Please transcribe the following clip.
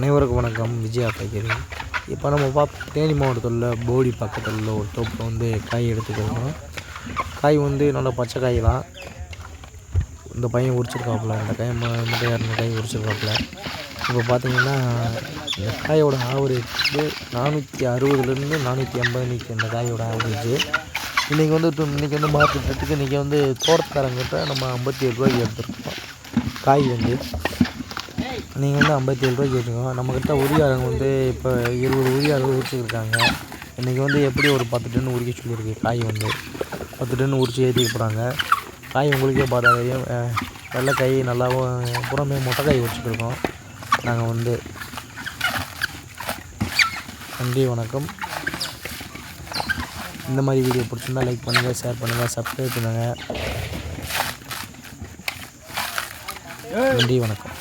அனைவருக்கும் வணக்கம். விஜயா பேசுகிறேன். இப்போ நம்ம தேனி மாவட்டத்தில் உள்ள போடி பக்கத்தில் உள்ள ஒரு தோப்பில் வந்து காய் எடுத்துக்கிறோம். காய் வந்து நல்ல பச்சை காய் தான். இந்த பையன் உரிச்சிருக்காப்புல, இந்த காய் மட்டும் இரநூறு காய் உரிச்சிருக்காப்புல. இப்போ பார்த்தீங்கன்னா இந்த காயோட ஆவரேஜ் 460லேருந்து 480 இந்த காயோட ஆவரேஜ். இன்றைக்கி வந்து மார்க்கெட் ரேட்டுக்கு இன்றைக்கி வந்து தோட்டக்காரங்கிட்ட நம்ம 57 ரூபாய்க்கு எடுத்துருக்கோம். காய் வந்து நீங்கள் வந்து 57 ரூபாய்க்கு வச்சுக்கோங்க. நம்மக்கிட்ட உரியாளங்க வந்து இப்போ 20 உரியாளர்கள் உரிச்சிருக்காங்க. இன்றைக்கி வந்து எப்படி ஒரு 10 டன் உரிக்க சொல்லியிருக்கு. காய் வந்து 10 டன் உரித்து ஏற்றிட்டு போகிறாங்க. காய் உங்களுக்கே பார்த்தா தெரியும். வெள்ளை காய் நல்லாவும் புறமே மொட்டை காய் உரிச்சிட்ருக்கோம் நாங்கள் வந்து. நன்றி, வணக்கம். இந்த மாதிரி வீடியோ பிடிச்சிருந்தால் லைக் பண்ணுங்கள், ஷேர் பண்ணுங்கள், சப்ஸ்கிரைப் பண்ணுங்கள். நன்றி, வணக்கம்.